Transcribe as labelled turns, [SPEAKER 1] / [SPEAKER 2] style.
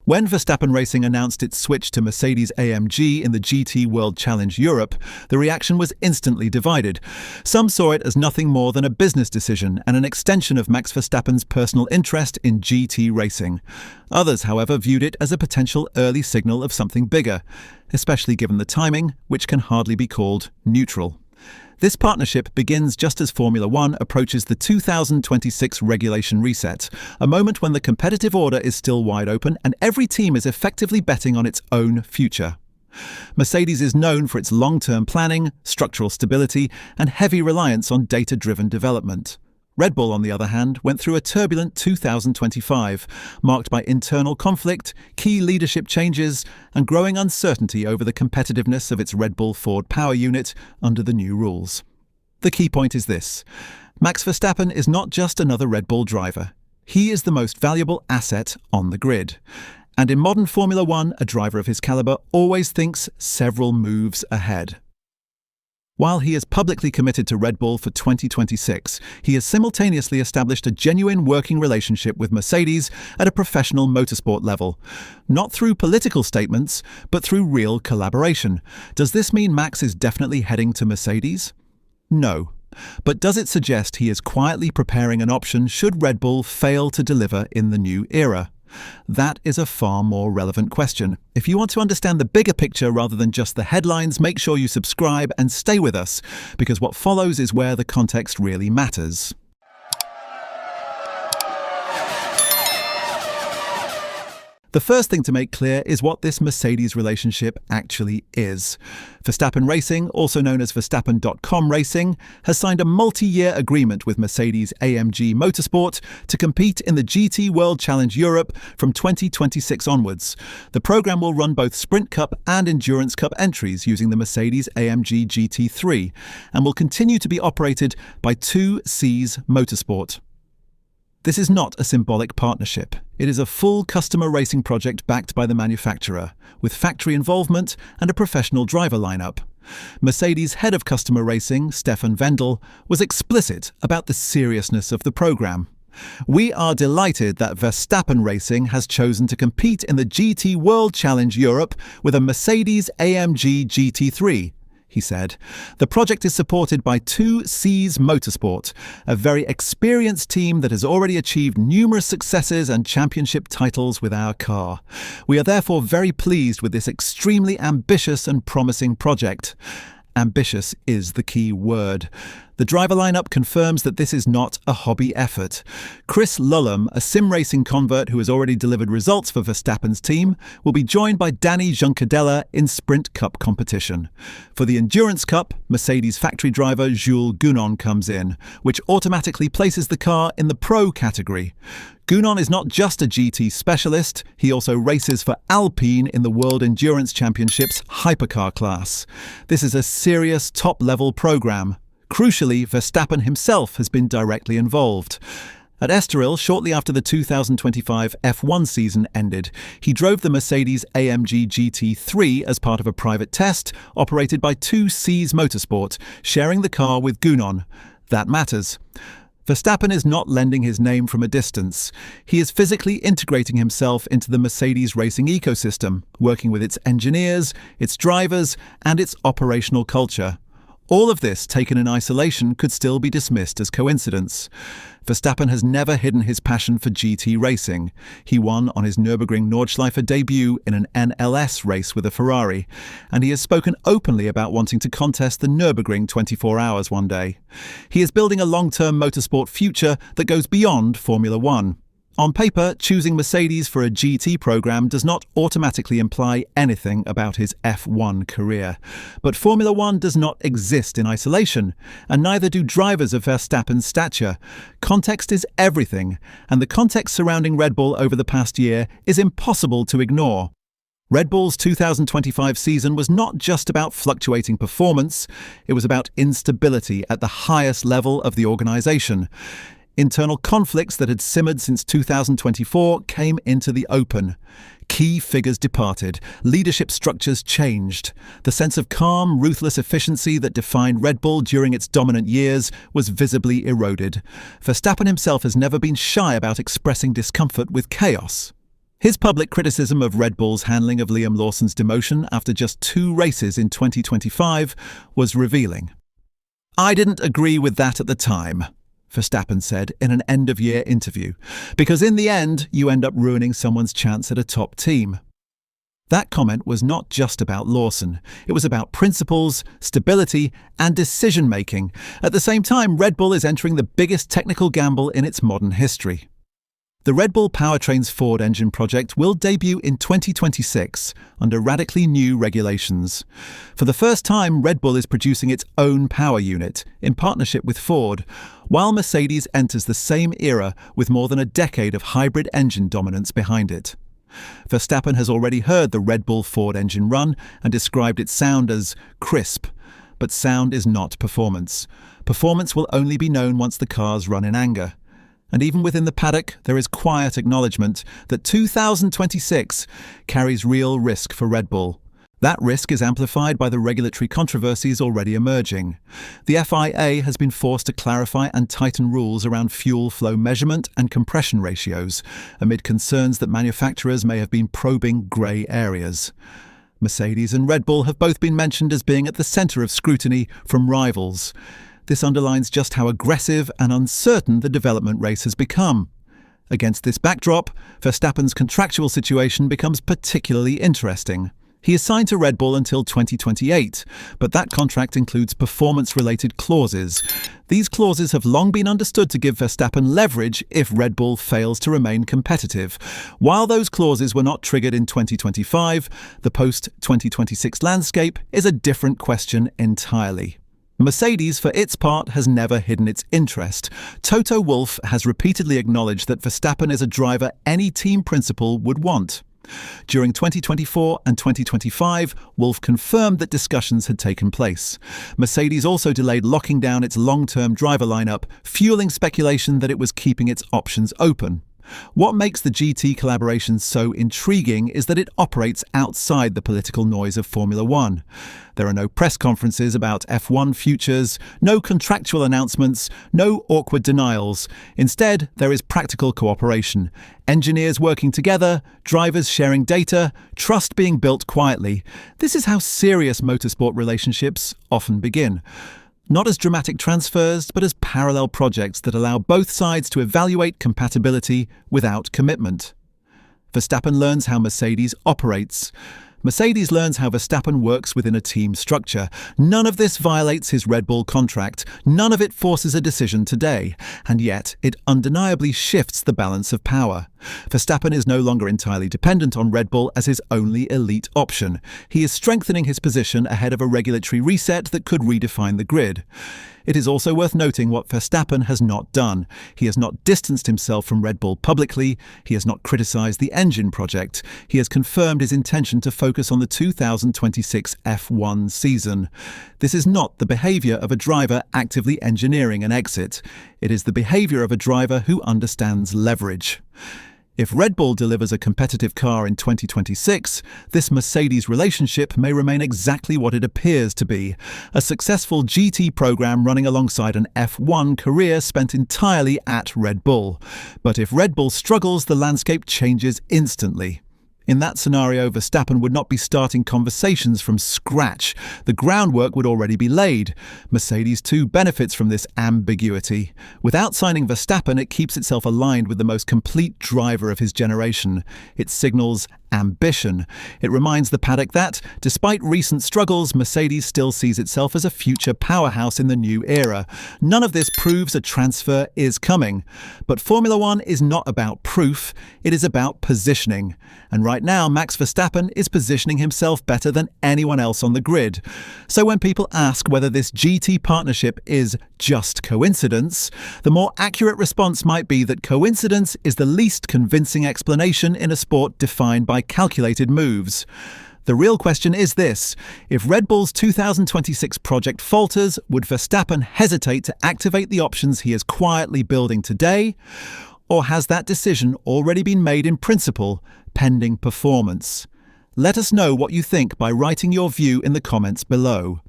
[SPEAKER 1] When Verstappen Racing announced its switch to Mercedes-AMG in the GT World Challenge Europe, the reaction was instantly divided. Some saw it as nothing more than a business decision and an extension of Max Verstappen's personal interest in GT racing. Others, however, viewed it as a potential early signal of something bigger, especially given the timing, which can hardly be called neutral. This partnership begins just as Formula One approaches the 2026 regulation reset, a moment when the competitive order is still wide open and every team is effectively betting on its own future. Mercedes is known for its long-term planning, structural stability, and heavy reliance on data-driven development. Red Bull, on the other hand, went through a turbulent 2025, marked by internal conflict, key leadership changes, and growing uncertainty over the competitiveness of its Red Bull Ford power unit under the new rules. The key point is this: Max Verstappen is not just another Red Bull driver. He is the most valuable asset on the grid. And in modern Formula One, a driver of his caliber always thinks several moves ahead. While he is publicly committed to Red Bull for 2026, he has simultaneously established a genuine working relationship with Mercedes at a professional motorsport level. Not through political statements, but through real collaboration. Does this mean Max is definitely heading to Mercedes? No. But does it suggest he is quietly preparing an option should Red Bull fail to deliver in the new era? That is a far more relevant question. If you want to understand the bigger picture rather than just the headlines, make sure you subscribe and stay with us, because what follows is where the context really matters. The first thing to make clear is what this Mercedes relationship actually is. Verstappen Racing, also known as Verstappen.com Racing, has signed a multi-year agreement with Mercedes-AMG Motorsport to compete in the GT World Challenge Europe from 2026 onwards. The program will run both Sprint Cup and Endurance Cup entries using the Mercedes-AMG GT3 and will continue to be operated by 2Cs Motorsport. This is not a symbolic partnership. It is a full customer racing project backed by the manufacturer, with factory involvement and a professional driver lineup. Mercedes' head of customer racing, Stefan Wendel, was explicit about the seriousness of the program. "We are delighted that Verstappen Racing has chosen to compete in the GT World Challenge Europe with a Mercedes-AMG GT3. He said. "The project is supported by 2Cs Motorsport, a very experienced team that has already achieved numerous successes and championship titles with our car. We are therefore very pleased with this extremely ambitious and promising project." Ambitious is the key word. The driver lineup confirms that this is not a hobby effort. Chris Lullum, a sim racing convert who has already delivered results for Verstappen's team, will be joined by Danny Juncadella in Sprint Cup competition. For the Endurance Cup, Mercedes factory driver Jules Gounon comes in, which automatically places the car in the Pro category. Gounon is not just a GT specialist, he also races for Alpine in the World Endurance Championships hypercar class. This is a serious top-level program. Crucially, Verstappen himself has been directly involved. At Estoril, shortly after the 2025 F1 season ended, he drove the Mercedes-AMG GT3 as part of a private test operated by 2Cs Motorsport, sharing the car with Gounon. That matters. Verstappen is not lending his name from a distance. He is physically integrating himself into the Mercedes racing ecosystem, working with its engineers, its drivers, and its operational culture. All of this, taken in isolation, could still be dismissed as coincidence. Verstappen has never hidden his passion for GT racing. He won on his Nürburgring Nordschleife debut in an NLS race with a Ferrari, and he has spoken openly about wanting to contest the Nürburgring 24 hours one day. He is building a long-term motorsport future that goes beyond Formula One. On paper, choosing Mercedes for a GT program does not automatically imply anything about his F1 career. But Formula One does not exist in isolation, and neither do drivers of Verstappen's stature. Context is everything, and the context surrounding Red Bull over the past year is impossible to ignore. Red Bull's 2025 season was not just about fluctuating performance, it was about instability at the highest level of the organisation. Internal conflicts that had simmered since 2024 came into the open. Key figures departed. Leadership structures changed. The sense of calm, ruthless efficiency that defined Red Bull during its dominant years was visibly eroded. Verstappen himself has never been shy about expressing discomfort with chaos. His public criticism of Red Bull's handling of Liam Lawson's demotion after just 2 races in 2025 was revealing. "I didn't agree with that at the time," Verstappen said in an end-of-year interview, "because in the end, you end up ruining someone's chance at a top team." That comment was not just about Lawson. It was about principles, stability, and decision-making. At the same time, Red Bull is entering the biggest technical gamble in its modern history. The Red Bull Powertrain's Ford engine project will debut in 2026 under radically new regulations. For the first time, Red Bull is producing its own power unit in partnership with Ford, while Mercedes enters the same era with more than a decade of hybrid engine dominance behind it. Verstappen has already heard the Red Bull Ford engine run and described its sound as crisp. But sound is not performance. Performance will only be known once the cars run in anger. And even within the paddock, there is quiet acknowledgement that 2026 carries real risk for Red Bull. That risk is amplified by the regulatory controversies already emerging. The FIA has been forced to clarify and tighten rules around fuel flow measurement and compression ratios, amid concerns that manufacturers may have been probing grey areas. Mercedes and Red Bull have both been mentioned as being at the centre of scrutiny from rivals. This underlines just how aggressive and uncertain the development race has become. Against this backdrop, Verstappen's contractual situation becomes particularly interesting. He is signed to Red Bull until 2028, but that contract includes performance-related clauses. These clauses have long been understood to give Verstappen leverage if Red Bull fails to remain competitive. While those clauses were not triggered in 2025, the post-2026 landscape is a different question entirely. Mercedes, for its part, has never hidden its interest. Toto Wolff has repeatedly acknowledged that Verstappen is a driver any team principal would want. During 2024 and 2025, Wolff confirmed that discussions had taken place. Mercedes also delayed locking down its long-term driver lineup, fueling speculation that it was keeping its options open. What makes the GT collaboration so intriguing is that it operates outside the political noise of Formula One. There are no press conferences about F1 futures, no contractual announcements, no awkward denials. Instead, there is practical cooperation. Engineers working together, drivers sharing data, trust being built quietly. This is how serious motorsport relationships often begin. Not as dramatic transfers, but as parallel projects that allow both sides to evaluate compatibility without commitment. Verstappen learns how Mercedes operates. Mercedes learns how Verstappen works within a team structure. None of this violates his Red Bull contract. None of it forces a decision today. And yet, it undeniably shifts the balance of power. Verstappen is no longer entirely dependent on Red Bull as his only elite option. He is strengthening his position ahead of a regulatory reset that could redefine the grid. It is also worth noting what Verstappen has not done. He has not distanced himself from Red Bull publicly. He has not criticised the engine project. He has confirmed his intention to focus on the 2026 F1 season. This is not the behaviour of a driver actively engineering an exit. It is the behaviour of a driver who understands leverage. If Red Bull delivers a competitive car in 2026, this Mercedes relationship may remain exactly what it appears to be, a successful GT program running alongside an F1 career spent entirely at Red Bull. But if Red Bull struggles, the landscape changes instantly. In that scenario, Verstappen would not be starting conversations from scratch. The groundwork would already be laid. Mercedes too benefits from this ambiguity. Without signing Verstappen, it keeps itself aligned with the most complete driver of his generation. It signals ambition. It reminds the paddock that, despite recent struggles, Mercedes still sees itself as a future powerhouse in the new era. None of this proves a transfer is coming. But Formula One is not about proof, it is about positioning. And right now, Max Verstappen is positioning himself better than anyone else on the grid. So when people ask whether this GT partnership is just coincidence, the more accurate response might be that coincidence is the least convincing explanation in a sport defined by calculated moves. The real question is this: if Red Bull's 2026 project falters, would Verstappen hesitate to activate the options he is quietly building today? Or has that decision already been made in principle, pending performance? Let us know what you think by writing your view in the comments below.